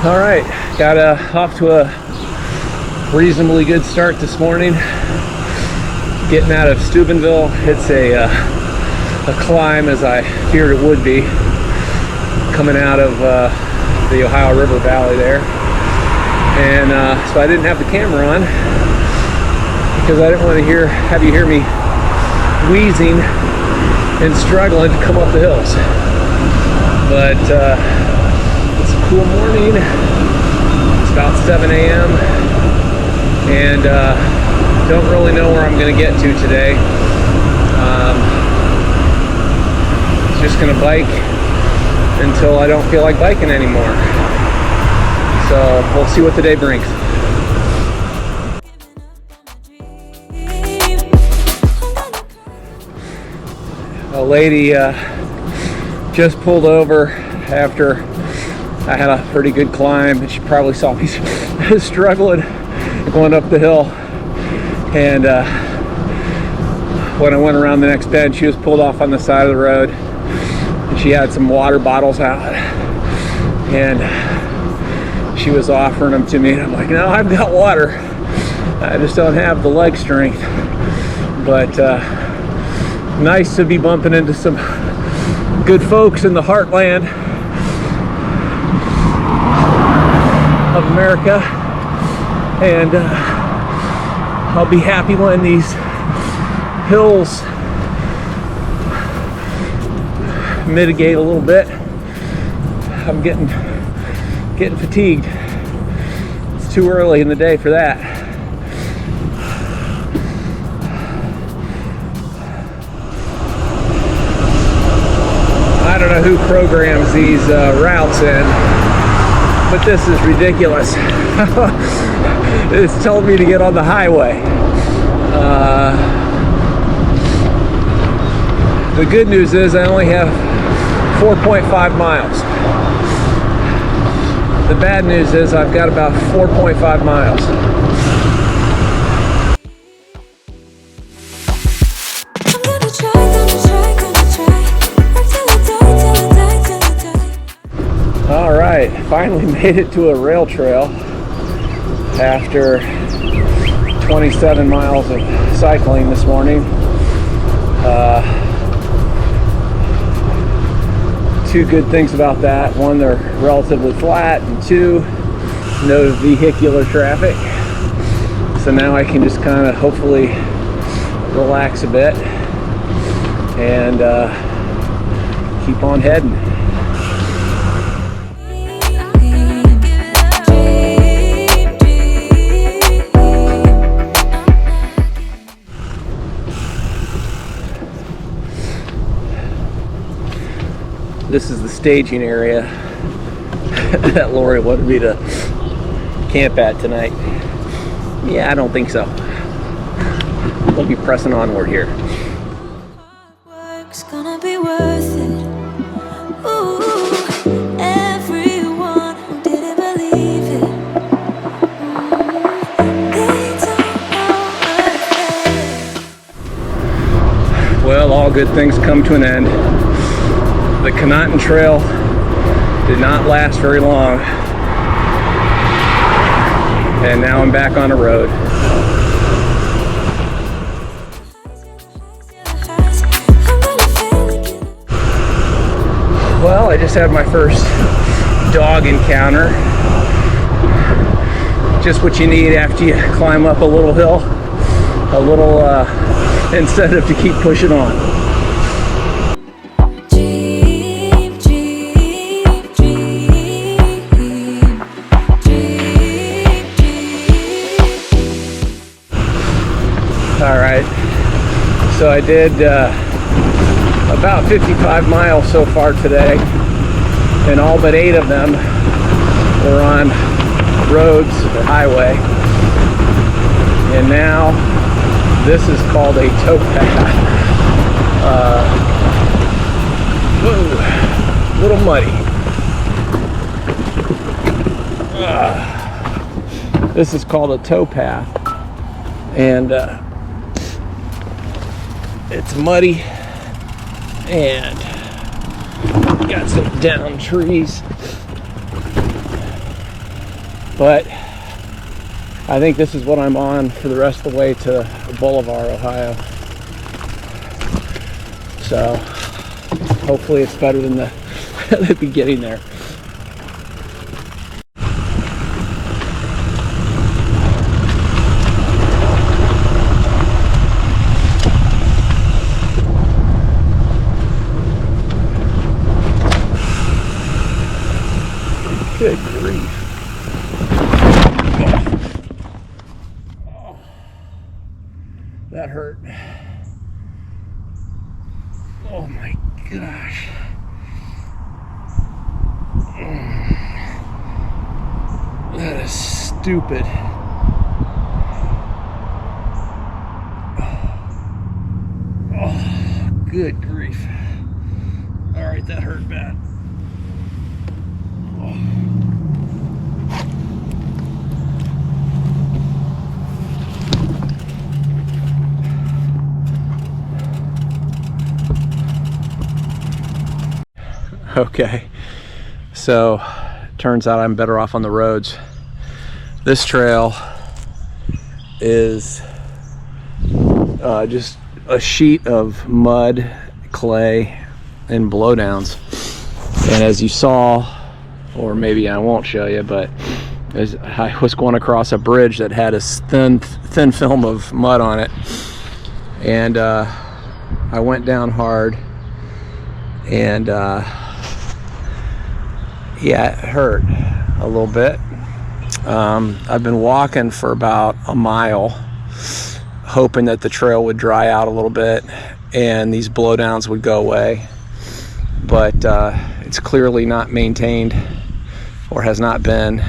All right, got off to a reasonably good start this morning. Getting out of Steubenville, it's a climb as I feared it would be, coming out of the Ohio River Valley there. And so I didn't have the camera on because I didn't want to have you hear me wheezing and struggling to come up the hills. But it's a cool morning. It's about 7 a.m. and don't really know where I'm going to get to today. Just going to bike until I don't feel like biking anymore. So we'll see what the day brings. A lady just pulled over after I had a pretty good climb. She probably saw me struggling going up the hill. And when I went around the next bend, she was pulled off on the side of the road. And she had some water bottles out. And she was offering them to me. And I'm like, no, I've got water. I just don't have the leg strength. But nice to be bumping into some good folks in the heartland of America. And I'll be happy when these hills mitigate a little bit. I'm getting fatigued. It's too early in the day for that. I don't know who programs these routes in, but this is ridiculous. It's telling me to get on the highway. The good news is I only have 4.5 miles. The bad news is I've got about 4.5 miles. All right, finally made it to a rail trail after 27 miles of cycling this morning. Two good things about that. One, they're relatively flat, and two, no vehicular traffic. So now I can just kind of hopefully relax a bit and keep on heading. This is the staging area that Lori wanted me to camp at tonight. Yeah, I don't think so. We'll be pressing onward here. Work's gonna be worth it. Ooh, everyone who didn't believe it. They don't know it. Well, all good things come to an end. The Conotton Trail did not last very long, and now I'm back on the road. Well, I just had my first dog encounter. Just what you need after you climb up a little hill. A little incentive to keep pushing on. All right, so I did about 55 miles so far today, and all but 8 of them were on roads or highway. And now this is called a towpath. Whoa, a little muddy. This is called a towpath, and it's muddy and got some downed trees. But I think this is what I'm on for the rest of the way to Bolivar, Ohio. So hopefully it's better than the beginning there. Good grief. Oh, that hurt. Oh my gosh. That is stupid. Oh, good grief. All right, that hurt bad. Okay, so turns out I'm better off on the roads. This trail is just a sheet of mud, clay, and blowdowns. And as you saw, or maybe I won't show you, but as I was going across a bridge that had a thin film of mud on it, and I went down hard, and yeah, it hurt a little bit. I've been walking for about a mile, hoping that the trail would dry out a little bit and these blowdowns would go away. But it's clearly not maintained, or has not been.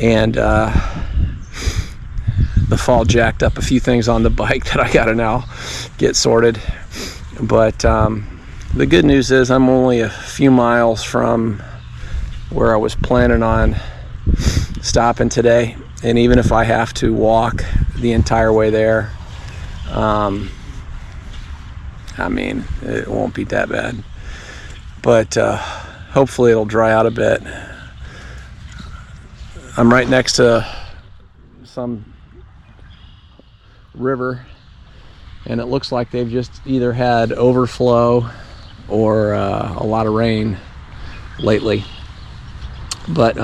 And the fall jacked up a few things on the bike that I gotta now get sorted. But the good news is I'm only a few miles from where I was planning on stopping today, and even if I have to walk the entire way there, I mean, it won't be that bad. But hopefully it'll dry out a bit. I'm right next to some river, and it looks like they've just either had overflow or a lot of rain lately. But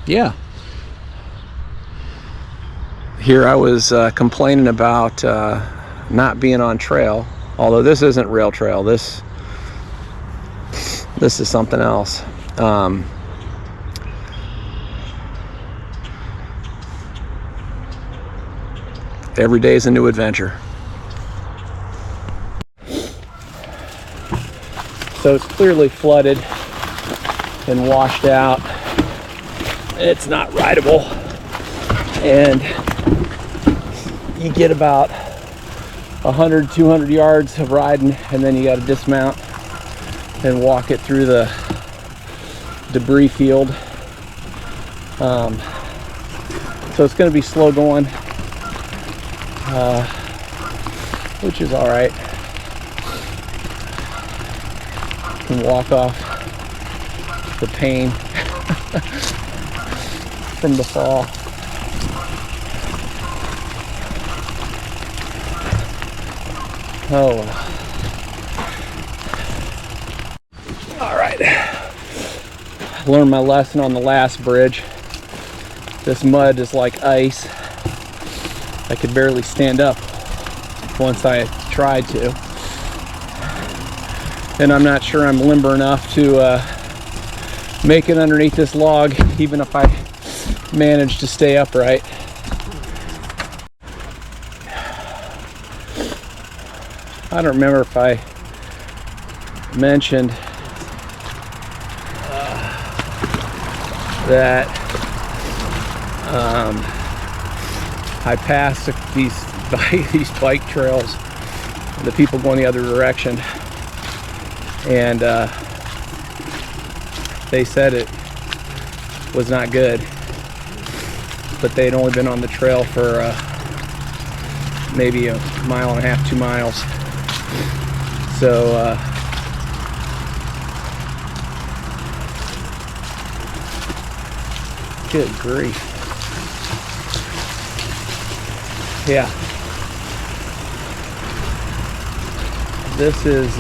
yeah, here I was complaining about not being on trail, although this isn't rail trail. This is something else. Every day is a new adventure. So it's clearly flooded and washed out. It's not rideable, and you get about 100-200 yards of riding, and then you got to dismount and walk it through the debris field. So it's going to be slow going, which is all right. Can walk off the pain from the fall. Oh, all right. Learned my lesson on the last bridge. This mud is like ice. I could barely stand up once I tried to. And I'm not sure I'm limber enough to make it underneath this log, even if I manage to stay upright. I don't remember if I mentioned that I passed these bike trails, the people going the other direction, and they said it was not good, but they'd only been on the trail for maybe a mile and a half, 2 miles. So Good grief. Yeah. This is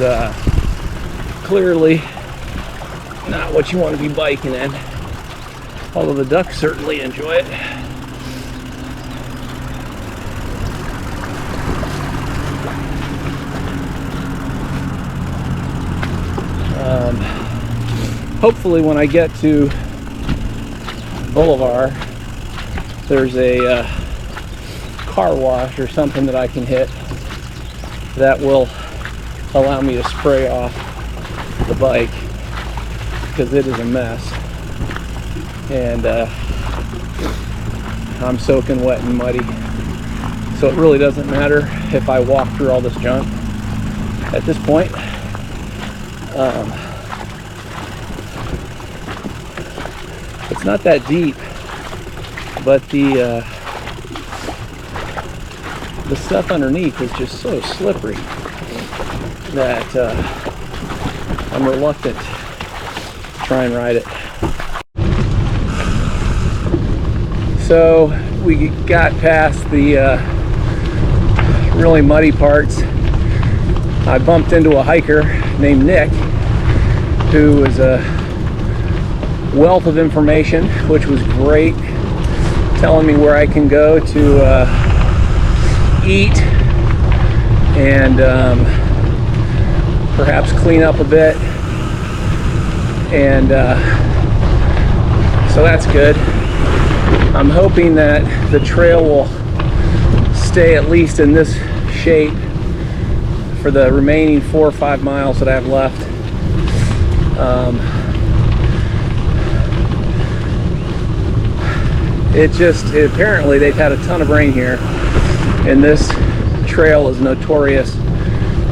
clearly not what you want to be biking in. Although the ducks certainly enjoy it. Hopefully when I get to Boulevard, there's a car wash or something that I can hit that will allow me to spray off the bike, because it is a mess. And I'm soaking wet and muddy. So it really doesn't matter if I walk through all this junk at this point. It's not that deep, but the stuff underneath is just so slippery that I'm reluctant to try and ride it. So we got past the really muddy parts. I bumped into a hiker named Nick, who was a wealth of information, which was great, telling me where I can go to eat and perhaps clean up a bit, and so that's good. I'm hoping that the trail will stay at least in this shape for the remaining 4 or 5 miles that I have left. Apparently they've had a ton of rain here, and this trail is notorious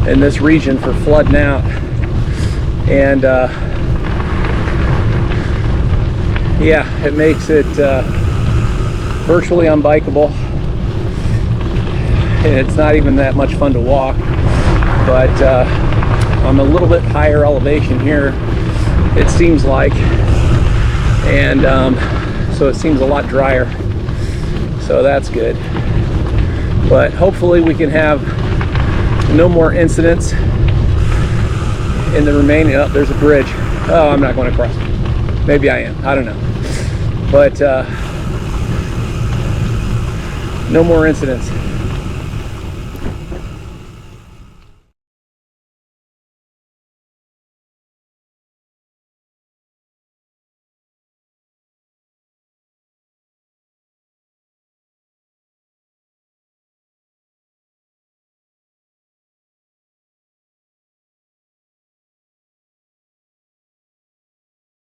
in this region for flooding out. And yeah, it makes it virtually unbikeable, and it's not even that much fun to walk. But I'm a little bit higher elevation here, it seems like, and so it seems a lot drier, so that's good. But hopefully we can have no more incidents in the remaining. Oh, there's a bridge. Oh, I'm not going across. Maybe I am, I don't know. But no more incidents.